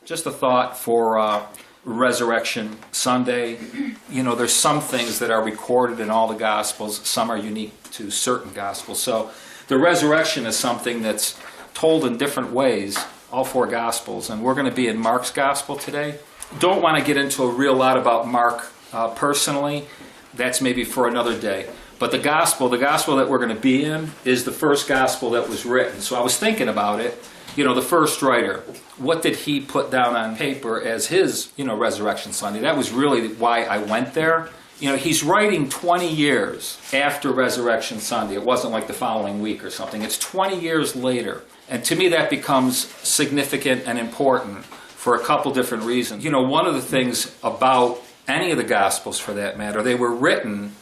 Just a thought for Resurrection Sunday. You know, there's some things that are recorded in all the Gospels. Some are unique to certain Gospels. So the resurrection is something that's told in different ways, all four Gospels. And we're going to be in Mark's Gospel today. Don't want to get into a real lot about Mark personally. That's maybe for another day. But the gospel that we're going to be in is the first gospel that was written. So I was thinking about it. You know, the first writer, what did he put down on paper as his, Resurrection Sunday? That was really why I went there. You know, he's writing 20 years after Resurrection Sunday. It wasn't like the following week or something. It's 20 years later. And to me, that becomes significant and important for a couple different reasons. You know, one of the things about any of the Gospels, for that matter, they were written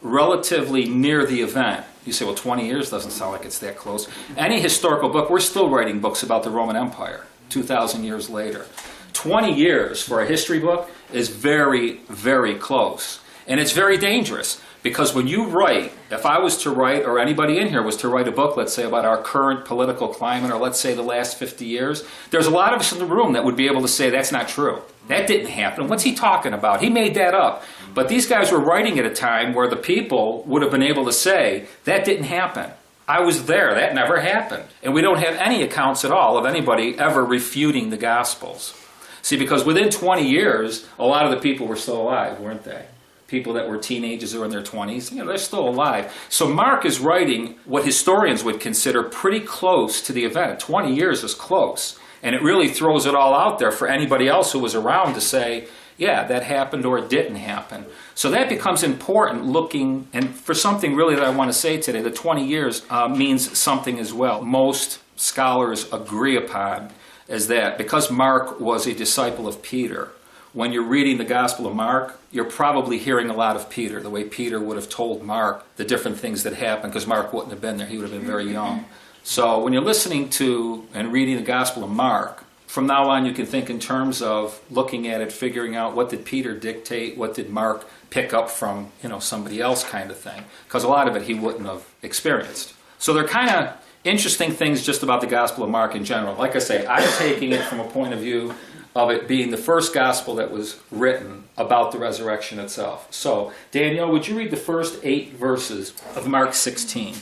relatively near the event. You say, well, 20 years doesn't sound like it's that close. Any historical book, we're still writing books about the Roman Empire 2,000 years later. 20 years for a history book is very, very close. And it's very dangerous because when you write, if I was to write, or anybody in here was to write a book, let's say about our current political climate, or let's say the last 50 years, there's a lot of us in the room that would be able to say that's not true. That didn't happen. What's he talking about? He made that up. But these guys were writing at a time where the people would have been able to say, that didn't happen. I was there. That never happened. And we don't have any accounts at all of anybody ever refuting the Gospels. See, because within 20 years, a lot of the people were still alive, weren't they? People that were teenagers or in their 20s, they're still alive. So Mark is writing what historians would consider pretty close to the event. 20 years is close. And it really throws it all out there for anybody else who was around to say, yeah, that happened or it didn't happen. So that becomes important looking, and for something really that I want to say today, the 20 years means something as well. Most scholars agree upon is that because Mark was a disciple of Peter, when you're reading the Gospel of Mark, you're probably hearing a lot of Peter, the way Peter would have told Mark the different things that happened, because Mark wouldn't have been there. He would have been very young. So when you're listening to and reading the Gospel of Mark, from now on you can think in terms of looking at it, figuring out what did Peter dictate, what did Mark pick up from, somebody else kind of thing. Because a lot of it he wouldn't have experienced. So they're kind of interesting things just about the Gospel of Mark in general. Like I say, I'm taking it from a point of view of it being the first gospel that was written about the resurrection itself. So, Danielle, would you read the first 8 verses of Mark 16?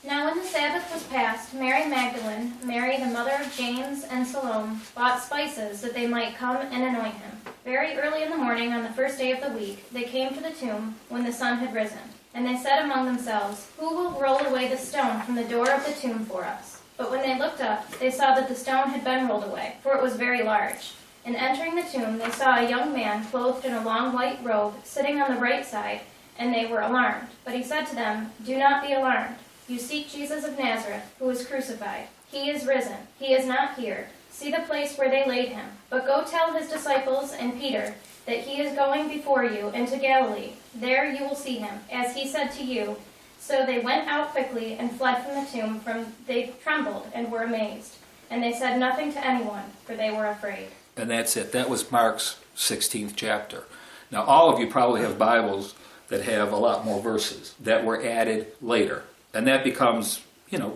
Now when the Sabbath was past, Mary Magdalene, Mary the mother of James, and Salome bought spices that they might come and anoint him. Very early in the morning on the first day of the week, they came to the tomb when the sun had risen. And they said among themselves, "Who will roll away the stone from the door of the tomb for us?" But when they looked up, they saw that the stone had been rolled away, for it was very large. And entering the tomb, they saw a young man clothed in a long white robe, sitting on the right side, and they were alarmed. But he said to them, "Do not be alarmed. You seek Jesus of Nazareth, who was crucified. He is risen. He is not here. See the place where they laid him. But go tell his disciples and Peter that he is going before you into Galilee. There you will see him, as he said to you." So they went out quickly and fled from the tomb. They trembled and were amazed. And they said nothing to anyone, for they were afraid. And that's it. That was Mark's 16th chapter. Now, all of you probably have Bibles that have a lot more verses that were added later. And that becomes,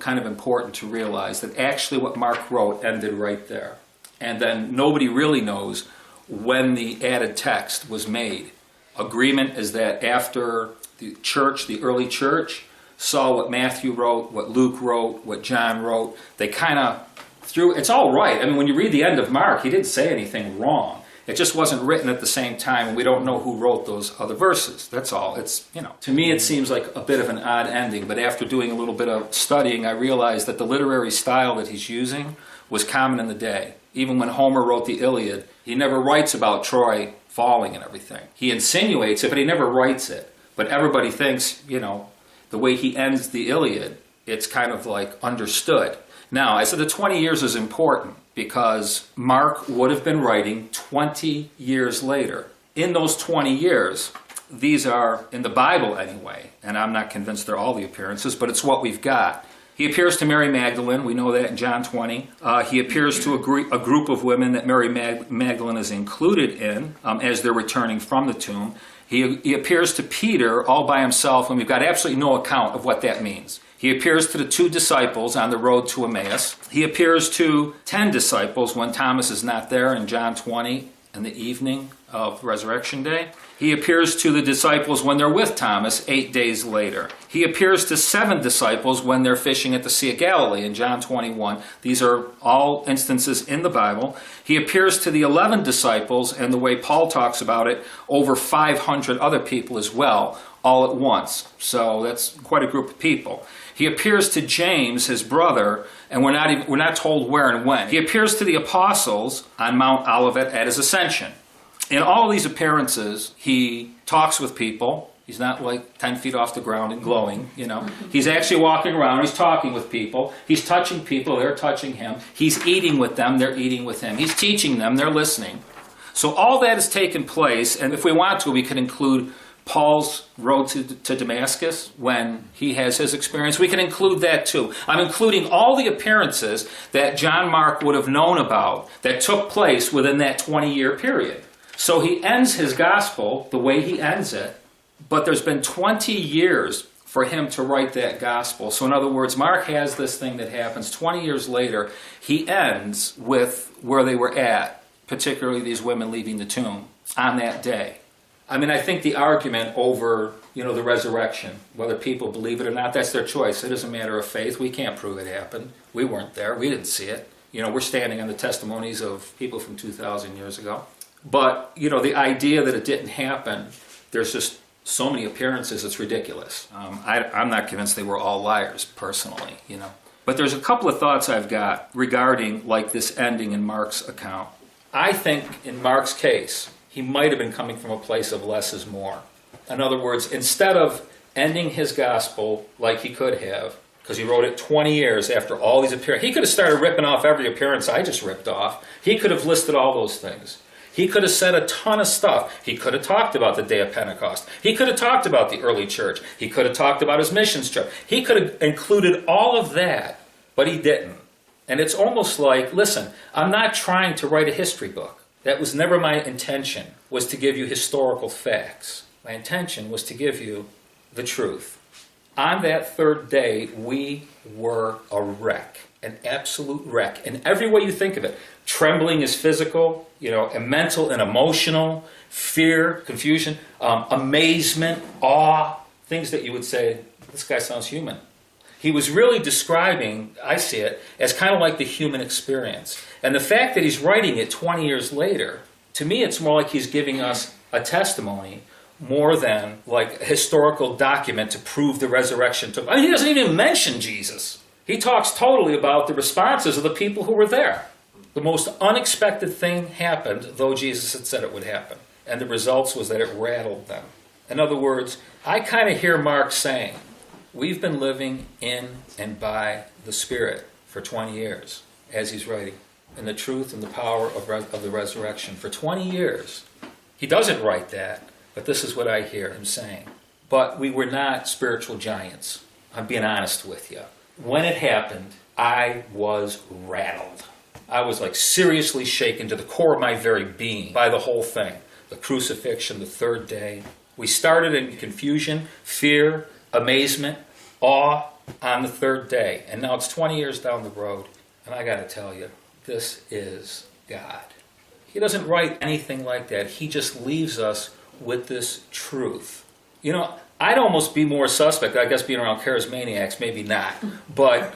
kind of important to realize that actually what Mark wrote ended right there. And then nobody really knows when the added text was made. Agreement is that after the church, the early church, saw what Matthew wrote, what Luke wrote, what John wrote, they kind of it's all right. I mean, when you read the end of Mark, he didn't say anything wrong. It just wasn't written at the same time, and we don't know who wrote those other verses. That's all. It's, to me it seems like a bit of an odd ending, but after doing a little bit of studying, I realized that the literary style that he's using was common in the day. Even when Homer wrote the Iliad, he never writes about Troy falling and everything. He insinuates it, but he never writes it. But everybody thinks, the way he ends the Iliad, it's kind of like understood. Now, I said the 20 years is important because Mark would have been writing 20 years later. In those 20 years, these are, in the Bible anyway, and I'm not convinced they're all the appearances, but it's what we've got. He appears to Mary Magdalene, we know that in John 20. He appears to a group of women that Mary Magdalene is included in as they're returning from the tomb. He appears to Peter all by himself, and we've got absolutely no account of what that means. He appears to the 2 disciples on the road to Emmaus. He appears to 10 disciples when Thomas is not there in John 20 in the evening of Resurrection Day. He appears to the disciples when they're with Thomas 8 days later. He appears to 7 disciples when they're fishing at the Sea of Galilee in John 21. These are all instances in the Bible. He appears to the 11 disciples, and the way Paul talks about it, over 500 other people as well, all at once. So that's quite a group of people. He appears to James, his brother, and we're not told where and when. He appears to the apostles on Mount Olivet at his ascension. In all these appearances, he talks with people. He's not like 10 feet off the ground and glowing, He's actually walking around. He's talking with people. He's touching people. They're touching him. He's eating with them. They're eating with him. He's teaching them. They're listening. So all that has taken place, and if we want to, we could include Paul's road to Damascus when he has his experience. We can include that too. I'm including all the appearances that John Mark would have known about that took place within that 20-year period. So he ends his gospel the way he ends it, but there's been 20 years for him to write that gospel. So in other words, Mark has this thing that happens 20 years later. He ends with where they were at, particularly these women leaving the tomb on that day. I think the argument over, the resurrection, whether people believe it or not, that's their choice. It is a matter of faith. We can't prove it happened. We weren't there. We didn't see it. We're standing on the testimonies of people from 2,000 years ago. But, the idea that it didn't happen, there's just so many appearances, it's ridiculous. I'm not convinced they were all liars, personally, But there's a couple of thoughts I've got regarding, this ending in Mark's account. I think, in Mark's case, he might have been coming from a place of less is more. In other words, instead of ending his gospel like he could have, because he wrote it 20 years after all these appearances, he could have started ripping off every appearance I just ripped off. He could have listed all those things. He could have said a ton of stuff. He could have talked about the day of Pentecost. He could have talked about the early church. He could have talked about his missions trip. He could have included all of that, but he didn't. And it's almost like, listen, I'm not trying to write a history book. That was never my intention, was to give you historical facts. My intention was to give you the truth. On that 3rd day, we were a wreck, an absolute wreck. In every way you think of it, trembling is physical, and mental and emotional, fear, confusion, amazement, awe, things that you would say, this guy sounds human. He was really describing, I see it, as kind of like the human experience. And the fact that he's writing it 20 years later, to me it's more like he's giving us a testimony more than like a historical document to prove the resurrection took. He doesn't even mention Jesus. He talks totally about the responses of the people who were there. The most unexpected thing happened, though Jesus had said it would happen. And the results was that it rattled them. In other words, I kind of hear Mark saying, we've been living in and by the Spirit for 20 years, as he's writing, in the truth and the power of the resurrection. For 20 years. He doesn't write that, but this is what I hear him saying. But we were not spiritual giants. I'm being honest with you. When it happened, I was rattled. I was seriously shaken to the core of my very being by the whole thing. The crucifixion, the 3rd day. We started in confusion, fear, amazement, awe on the 3rd day. And now it's 20 years down the road. And I got to tell you, this is God. He doesn't write anything like that. He just leaves us with this truth. I'd almost be more suspect, I guess being around charismaniacs, maybe not. But,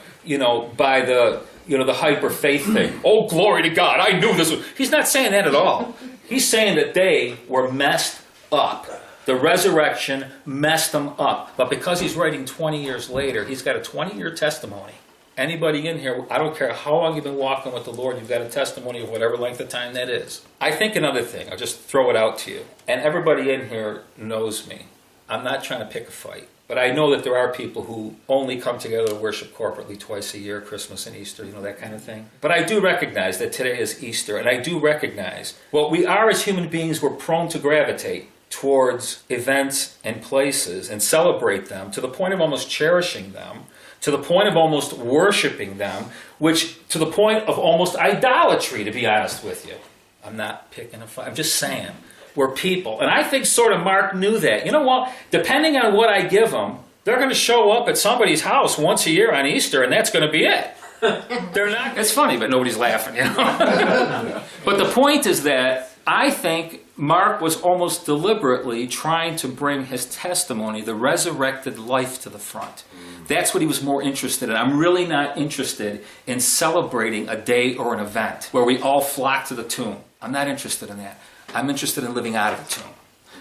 by the hyper faith thing. Oh, glory to God, I knew this was... He's not saying that at all. He's saying that they were messed up. The resurrection messed them up. But because he's writing 20 years later, he's got a 20-year testimony. Anybody in here, I don't care how long you've been walking with the Lord, you've got a testimony of whatever length of time that is. I think another thing, I'll just throw it out to you. And everybody in here knows me. I'm not trying to pick a fight. But I know that there are people who only come together to worship corporately twice a year, Christmas and Easter, that kind of thing. But I do recognize that today is Easter, and I do recognize what we are as human beings, we're prone to gravitate towards events and places and celebrate them to the point of almost cherishing them, to the point of almost worshiping them, which to the point of almost idolatry, to be honest with you. I'm not picking a fight. I'm just saying. We're people. And I think sort of Mark knew that. You know what? Depending on what I give him, They're going to show up at somebody's house once a year on Easter, and that's going to be it. They're not. It's funny, but nobody's laughing, you know. But the point is that I think Mark was almost deliberately trying to bring his testimony, the resurrected life, to the front. That's what he was more interested in. I'm really not interested in celebrating a day or an event where we all flock to the tomb. I'm not interested in that. I'm interested in living out of the tomb.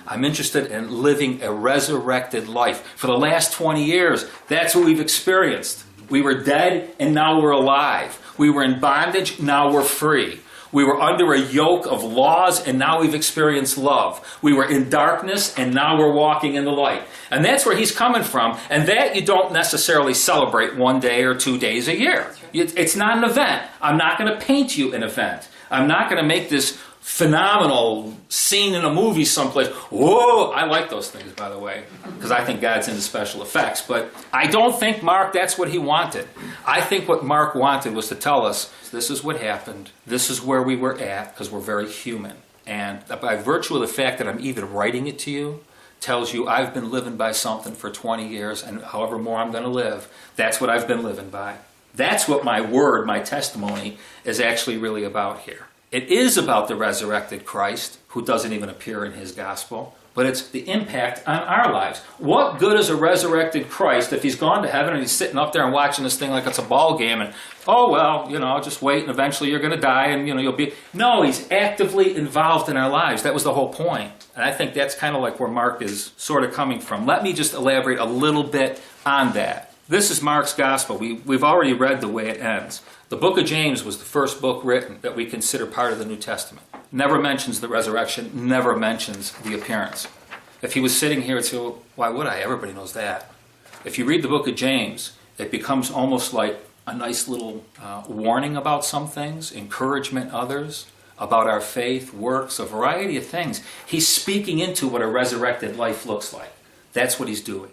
I'm interested in living a resurrected life. For the last 20 years, that's what we've experienced. We were dead, and now we're alive. We were in bondage, now we're free. We were under a yoke of laws, and now we've experienced love. We were in darkness, and now we're walking in the light. And that's where he's coming from, and that you don't necessarily celebrate 1 day or 2 days a year. It's not an event. I'm not going to paint you an event. I'm not going to make this phenomenal scene in a movie someplace. Whoa! I like those things, by the way, because I think God's into special effects. But I don't think Mark, that's what he wanted. I think what Mark wanted was to tell us, this is what happened, this is where we were at, because we're very human. And by virtue of the fact that I'm even writing it to you, tells you I've been living by something for 20 years, and however more I'm going to live, that's what I've been living by. That's what my word, my testimony, is actually really about here. It is about the resurrected Christ, who doesn't even appear in his gospel, but it's the impact on our lives. What good is a resurrected Christ if he's gone to heaven and he's sitting up there and watching this thing like it's a ball game and, oh, well, just wait and eventually you're going to die and, you'll be... No, he's actively involved in our lives. That was the whole point. And I think that's kind of like where Mark is sort of coming from. Let me just elaborate a little bit on that. This is Mark's gospel. We've already read the way it ends. The book of James was the first book written that we consider part of the New Testament. Never mentions the resurrection, never mentions the appearance. If he was sitting here and say, well, why would I? Everybody knows that. If you read the book of James, it becomes almost like a nice little warning about some things, encouragement others, about our faith, works, a variety of things. He's speaking into what a resurrected life looks like. That's what he's doing.